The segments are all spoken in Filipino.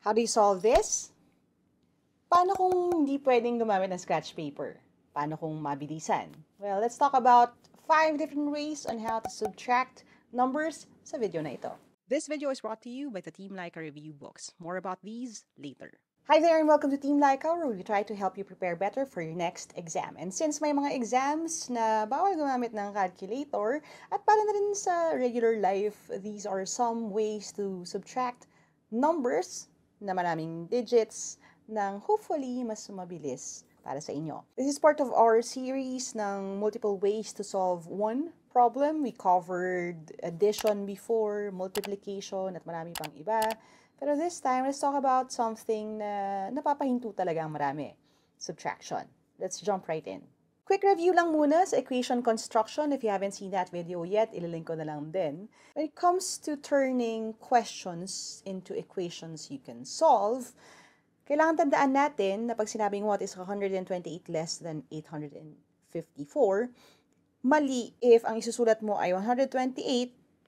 How do you solve this? Paano kung hindi pwedeng gumamit ng scratch paper? Paano kung mabilisan? Well, let's talk about 5 different ways on how to subtract numbers sa video na ito. This video is brought to you by the Team Leica Review Books. More about these later. Hi there and welcome to Team Leica, where we try to help you prepare better for your next exam. And since may mga exams na bawal gumamit ng calculator, at para na rin sa regular life, these are some ways to subtract numbers na maraming digits nang hopefully mas mabilis para sa inyo. This is part of our series ng multiple ways to solve one problem. We covered addition before, multiplication, at marami pang iba. Pero this time, let's talk about something na napapahinto talaga ang marami. Subtraction. Let's jump right in. Quick review lang muna sa equation construction. If you haven't seen that video yet, ililink ko na lang din. When it comes to turning questions into equations you can solve, kailangan tandaan natin na pag sinabing what is 128 less than 854, mali if ang isusulat mo ay 128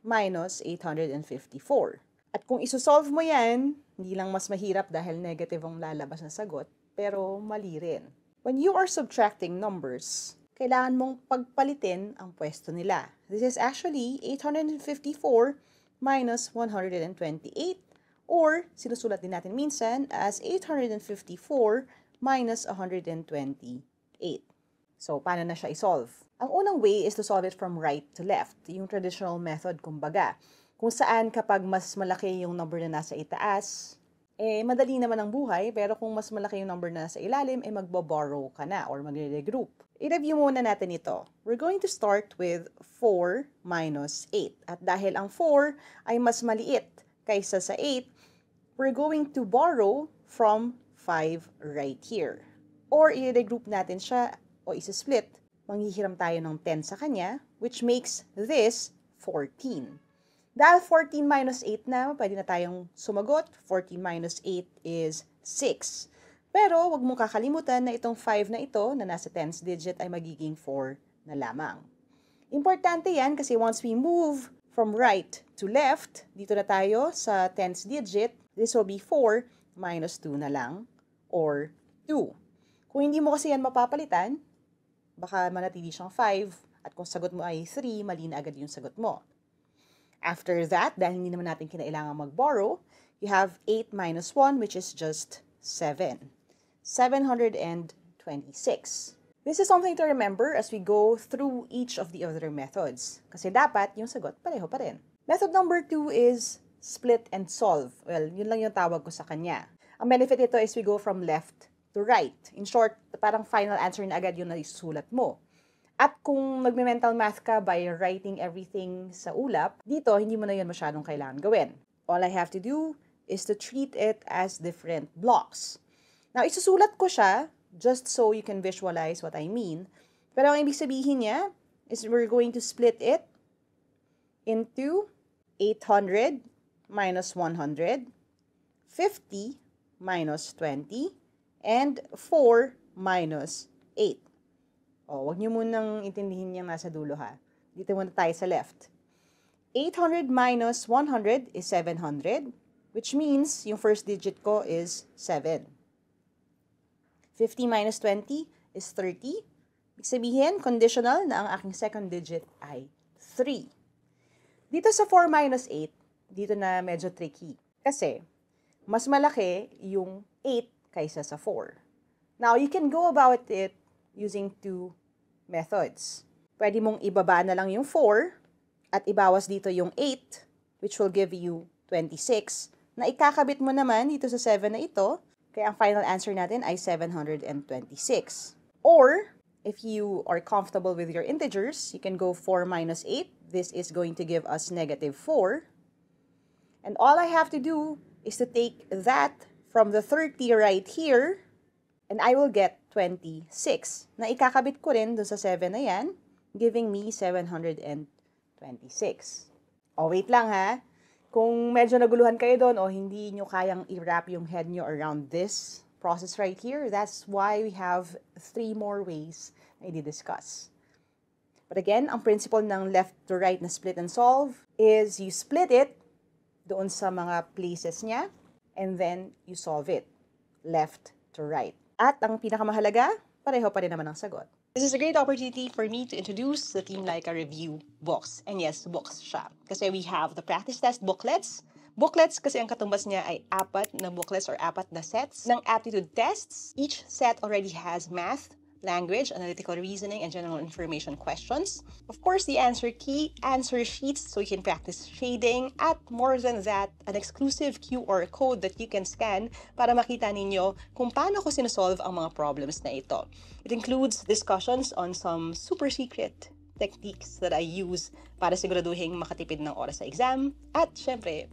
minus 854. At kung isosolve mo yan, hindi lang mas mahirap dahil negative ang lalabas na sagot, pero mali rin. When you are subtracting numbers, kailangan mong pagpalitin ang pwesto nila. This is actually 854 minus 128, or sinusulat din natin minsan as 854 minus 128. So, paano na siya isolve? Ang unang way is to solve it from right to left, yung traditional method kumbaga. Kung saan kapag mas malaki yung number na nasa itaas, madali naman ang buhay, pero kung mas malaki yung number na nasa ilalim, magbo-borrow ka na or magre-regroup. I-review muna natin ito. We're going to start with 4 minus 8. At dahil ang 4 ay mas maliit kaysa sa 8, we're going to borrow from 5 right here. Or i-regroup natin siya o isa-split. Manghihiram tayo ng 10 sa kanya, which makes this 14. Dahil 14 minus 8 na, pwede na tayong sumagot. 14 minus 8 is 6. Pero wag mong kakalimutan na itong 5 na ito, na nasa tens digit, ay magiging 4 na lamang. Importante yan kasi once we move from right to left, dito na tayo sa tens digit, this will be 4 minus 2 na lang, or 2. Kung hindi mo kasi yan mapapalitan, baka manatili siyang 5, at kung sagot mo ay 3, mali na agad yung sagot mo. After that, dahil hindi naman natin kinailangan mag-borrow, you have 8 minus 1, which is just 7. 726. This is something to remember as we go through each of the other methods. Kasi dapat yung sagot pareho pa rin. Method number 2 is split and solve. Well, yun lang yung tawag ko sa kanya. Ang benefit ito is we go from left to right. In short, parang final answer na agad yung naisusulat mo. At kung nagme-mental math ka by writing everything sa ulap, dito hindi mo na yun masyadong kailangan gawin. All I have to do is to treat it as different blocks. Now, isusulat ko siya just so you can visualize what I mean. Pero ang ibig sabihin niya is we're going to split it into 800 minus 100, 50 minus 20, and 4 minus 8. Wag niyo munang intindihin yung nasa dulo ha. Dito muna tayo sa left. 800 minus 100 is 700, which means yung first digit ko is 7. 50 minus 20 is 30. Ibig sabihin, conditional na ang aking second digit ay 3. Dito sa 4 minus 8, dito na medyo tricky. Kasi, mas malaki yung 8 kaysa sa 4. Now, you can go about it using two methods. Pwede mong ibaba na lang yung 4 at ibawas dito yung 8, which will give you 26, na ikakabit mo naman dito sa 7 na ito, kaya ang final answer natin ay 726. Or, if you are comfortable with your integers, you can go 4 minus 8. This is going to give us negative 4. And all I have to do is to take that from the 30 right here, and I will get 26. Na ikakabit ko rin doon sa 7 na yan, giving me 726. Wait lang ha. Kung medyo naguluhan kayo doon o hindi nyo kayang i-wrap yung head nyo around this process right here, that's why we have 3 more ways na i-discuss. But again, ang principle ng left to right na split and solve is you split it doon sa mga places niya. and then you solve it, left to right. At ang pinakamahalaga, pareho pa rin naman ang sagot. This is a great opportunity for me to introduce the Team Laika review books. And yes, books siya. Kasi we have the practice test booklets. Booklets kasi ang katumbas niya ay 4 na booklets or 4 na sets ng aptitude tests. Each set already has math, language, analytical reasoning, and general information questions. Of course, the answer key, answer sheets so you can practice shading, at more than that, an exclusive QR code that you can scan para makita ninyo kung paano ko sinusolve ang mga problems na ito. It includes discussions on some super secret techniques that I use para siguraduhin makatipid ng oras sa exam at syempre,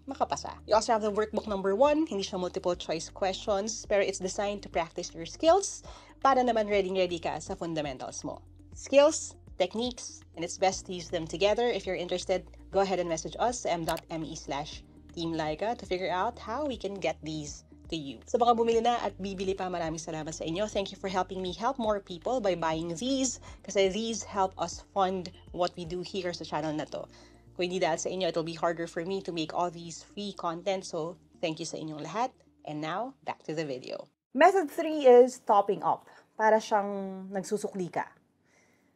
makapasa. You also have the workbook number 1, hindi siya multiple choice questions pero it's designed to practice your skills para naman ready ka sa fundamentals mo. Skills, techniques, and it's best to use them together. If you're interested, go ahead and message us sa m.me/teamlaika to figure out how we can get these to you. Sa mga bumili na at bibili pa, maraming salamat sa inyo. Thank you for helping me help more people by buying these kasi these help us fund what we do here sa channel na to. Kung hindi dahil sa inyo, it'll be harder for me to make all these free content. So, thank you sa inyong lahat. And now, back to the video. Method 3 is topping up. Para siyang nagsusukli ka.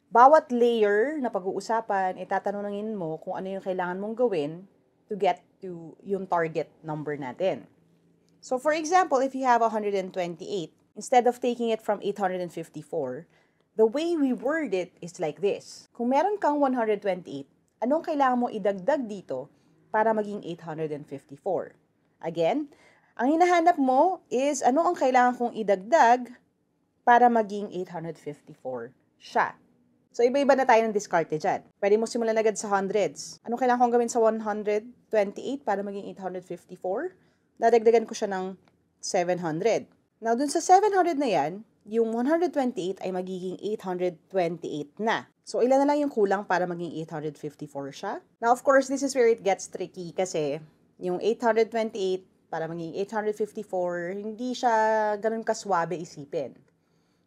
Bawat layer na pag-uusapan, itatanungin mo kung ano yung kailangan mong gawin to get to yung target number natin. So, for example, if you have 128, instead of taking it from 854, the way we word it is like this. Kung meron kang 128, anong kailangan mo idagdag dito para maging 854? Again, ang hinahanap mo is ano ang kailangan kong idagdag para maging 854 siya. So, iba-iba na tayo ng diskarte dyan. Pwede mo simulan agad sa hundreds. Anong kailangan kong gawin sa 128 para maging 854? Dadagdagan ko siya ng 700. Now, dun sa 700 na yan, yung 128 ay magiging 828 na. So, ilan na lang yung kulang para maging 854 siya? Now, of course, this is where it gets tricky kasi yung 828 para maging 854, hindi siya ganun kaswabe isipin.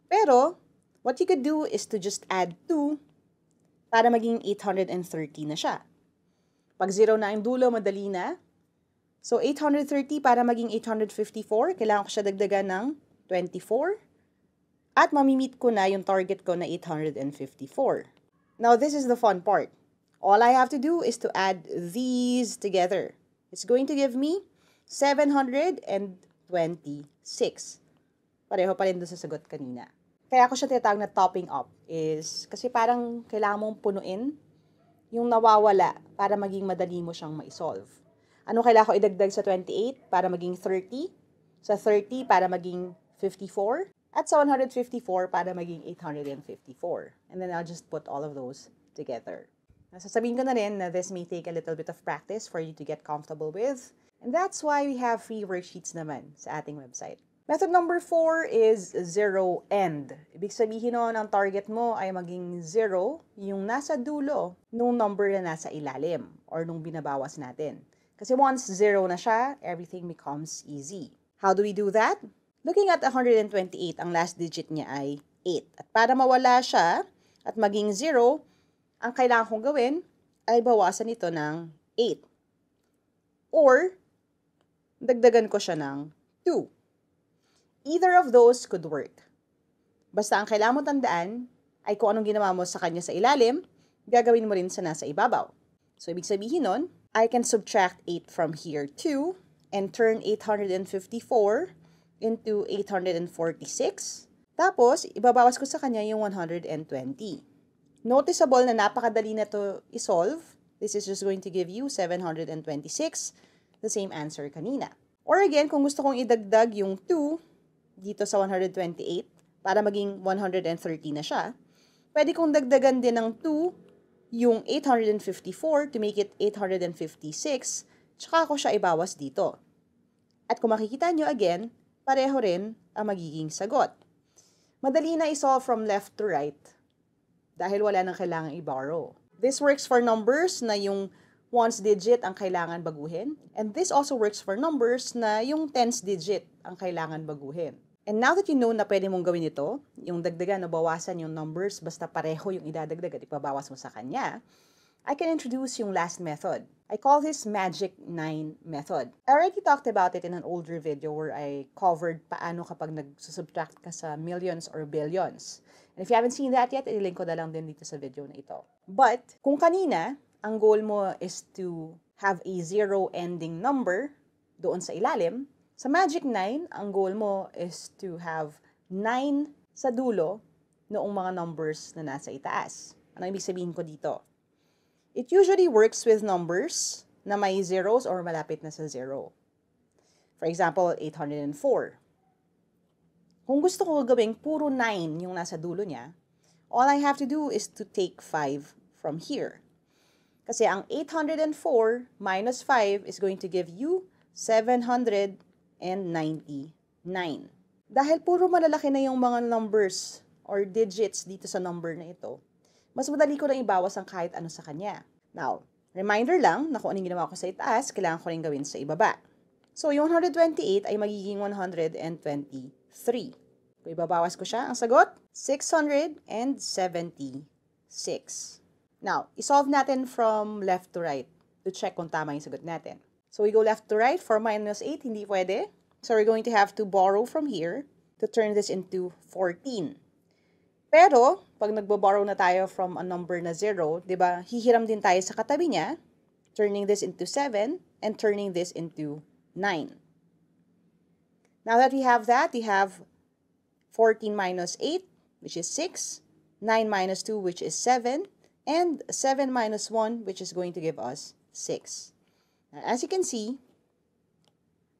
Pero, what you could do is to just add 2 para maging 830 na siya. Pag 0 na ang dulo, madali na. So, 830 para maging 854, kailangan ko siya dagdagan ng 24. At mamimit ko na yung target ko na 854. Now, this is the fun part. All I have to do is to add these together. It's going to give me 726. Pareho pa rin doon sa sagot kanina. Kaya ako siya tinatawag na topping up is kasi parang kailangan mong punuin yung nawawala para maging madali mo siyang ma-solve. Ano kailangan ko idagdag sa 28 para maging 30? Sa 30 para maging 54? At sa 154 para maging 854. And then I'll just put all of those together. Nasasabihin ko na rin na this may take a little bit of practice for you to get comfortable with. And that's why we have free worksheets naman sa ating website. Method number 4 is zero end. Ibig sabihin nun, ang target mo ay maging 0 yung nasa dulo nung number na nasa ilalim or nung binabawas natin. Kasi once 0 na siya, everything becomes easy. How do we do that? Looking at 128, ang last digit niya ay 8. At para mawala siya at maging 0, ang kailangan kong gawin ay bawasan ito ng 8. Or, dagdagan ko siya ng 2. Either of those could work. Basta ang kailangan mo tandaan ay kung anong ginawa mo sa kanya sa ilalim, gagawin mo rin sa nasa ibabaw. So, ibig sabihin nun, I can subtract 8 from here too and turn 854 into 846. Tapos, ibabawas ko sa kanya yung 120. Noticeable na napakadali na to isolve. This is just going to give you 726, the same answer kanina. Or again, kung gusto kong idagdag yung 2 dito sa 128 para maging 130 na siya, pwede kong dagdagan din ng 2 yung 854 to make it 856, tsaka ko siya ibawas dito. At kung makikita nyo again, pareho rin ang magiging sagot. Madali na isolve from left to right dahil wala nang kailangan i-borrow. This works for numbers na yung ones digit ang kailangan baguhin. And this also works for numbers na yung tens digit ang kailangan baguhin. And now that you know na pwede mong gawin ito, yung dagdagan o bawasan yung numbers basta pareho yung idadagdag at ipabawas mo sa kanya, I can introduce yung last method. I call this Magic 9 method. I already talked about it in an older video where I covered paano kapag nag-subtract ka sa millions or billions. And if you haven't seen that yet, ililink ko na lang din dito sa video na ito. But, kung kanina, ang goal mo is to have a zero ending number doon sa ilalim, sa Magic 9, ang goal mo is to have 9 sa dulo noong mga numbers na nasa itaas. Ano ibig sabihin ko dito? It usually works with numbers na may zeros or malapit na sa zero. For example, 804. Kung gusto ko gawing puro 9 yung nasa dulo niya, all I have to do is to take 5 from here. Kasi ang 804 minus 5 is going to give you 799. Dahil puro malalaki na yung mga numbers or digits dito sa number na ito, mas madali ko lang ibawas ang kahit ano sa kanya. Now, reminder lang na kung anong ginawa ko sa itaas, kailangan ko rin gawin sa ibaba. So, yung 128 ay magiging 123. Kung ibabawas ko siya, ang sagot, 676. Now, isolve natin from left to right to check kung tama yung sagot natin. So, we go left to right. 4 minus 8, hindi pwede. So, we're going to have to borrow from here to turn this into 14. Pero, pag nagbo-borrow na tayo from a number na 0, di ba, hihiram din tayo sa katabi niya, turning this into 7, and turning this into 9. Now that we have that, we have 14 minus 8, which is 6, 9 minus 2, which is 7, and 7 minus 1, which is going to give us 6. Now, as you can see,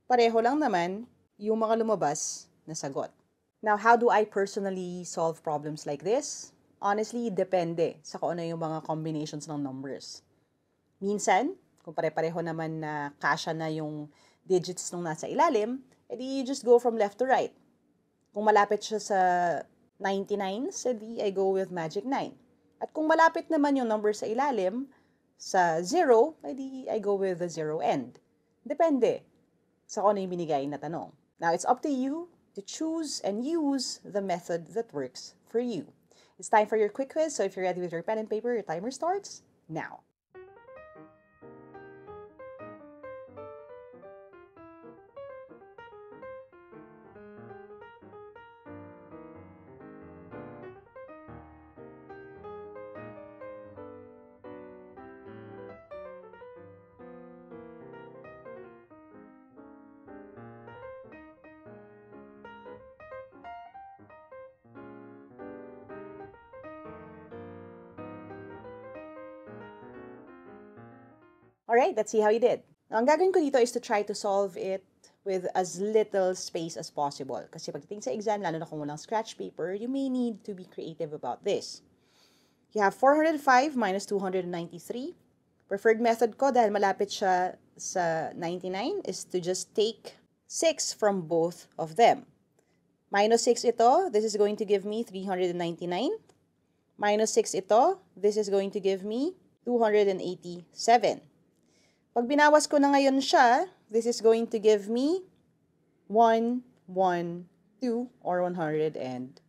pareho lang naman yung mga lumabas na sagot. Now, how do I personally solve problems like this? Honestly, depende sa kung ano yung mga combinations ng numbers. Minsan, kung pare-pareho naman na kasya na yung digits nung nasa ilalim, edi you just go from left to right. Kung malapit siya sa 99, edi I go with Magic 9. At kung malapit naman yung number sa ilalim, sa 0, edi I go with the 0 end. Depende sa kung ano yung binigay na tanong. Now, it's up to you to choose and use the method that works for you. It's time for your quick quiz, so if you're ready with your pen and paper, your timer starts now. Alright, let's see how you did. Now, ang gagawin ko dito is to try to solve it with as little space as possible. Kasi pagdating sa exam, lalo na kung walang scratch paper, you may need to be creative about this. You have 405 minus 293. Preferred method ko, dahil malapit siya sa 99, is to just take 6 from both of them. Minus 6 ito, this is going to give me 399. Minus 6 ito, this is going to give me 287. Pag binawas ko na ngayon siya, this is going to give me 112 or 112.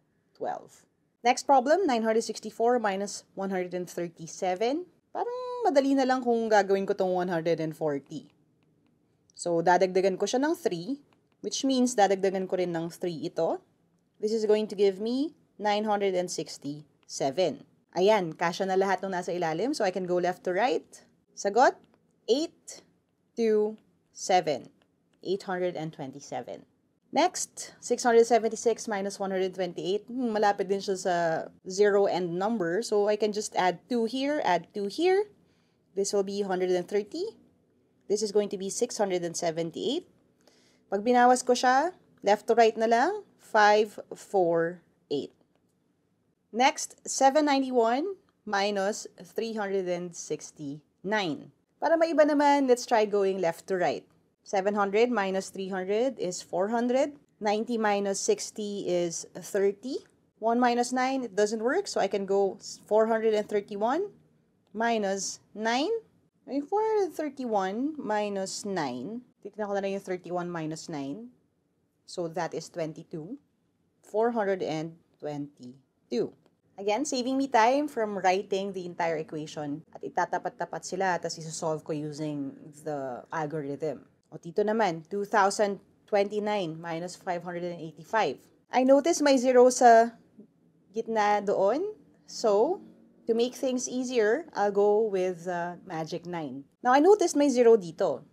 Next problem, 964 minus 137. Parang madali na lang kung gagawin ko tong 140. So, dadagdagan ko siya ng 3, which means dadagdagan ko rin ng 3 ito. This is going to give me 967. Ayan, kasya na lahat ng nasa ilalim, so I can go left to right. Sagot? 827. 827. Next, 676 minus 128. Malapit din siya sa zero end number. So, I can just add 2 here, add 2 here. This will be 130. This is going to be 678. Pag binawas ko siya, left to right na lang, 548. Next, 791 minus 369. Para maiba naman, let's try going left to right. 700 minus 300 is 400. 90 minus 60 is 30. 1 minus 9, it doesn't work, so I can go 431 minus 9. Ay, 431 minus 9. Titignan ko na lang yung 31 minus 9. So that is 22. 422. Again, saving me time from writing the entire equation. At itatapat-tapat sila, tapos isosolve ko using the algorithm. O dito naman, 2,029 minus 585. I notice may zero sa gitna doon. So, to make things easier, I'll go with magic 9. Now, I noticed may zero dito,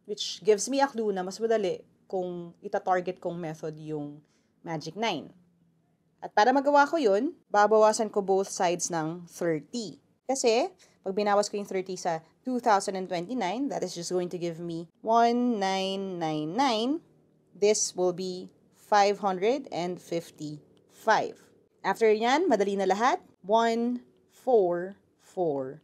which gives me a clue na mas madali kung ita-target kong method yung magic 9. At para magawa ko yun, babawasan ko both sides ng 30. Kasi, pag binawas ko yung 30 sa 2,029, that is just going to give me 1,999. This will be 555. After yan, madali na lahat. 1,444.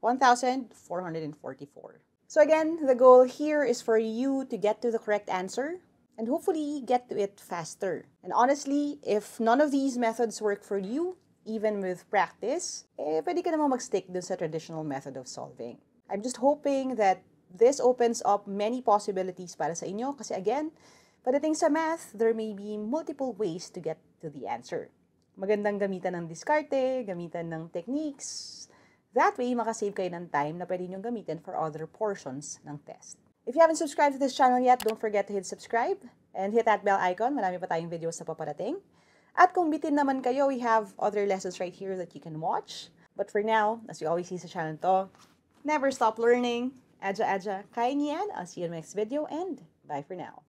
1,444. So again, the goal here is for you to get to the correct answer and hopefully get to it faster. And honestly, if none of these methods work for you, even with practice, pwede ka naman mag-stick dun sa traditional method of solving. I'm just hoping that this opens up many possibilities para sa inyo kasi again, pagdating sa math, there may be multiple ways to get to the answer. Magandang gamitan ng diskarte, gamitan ng techniques. That way, makasave kayo ng time na pwede nyo gamitin for other portions ng test. If you haven't subscribed to this channel yet, don't forget to hit subscribe and hit that bell icon. Marami pa tayong videos na paparating. At kung bitin naman kayo, we have other lessons right here that you can watch. But for now, as you always see sa channel to, never stop learning. Adja, kaya niyan. I'll see you in the next video and bye for now.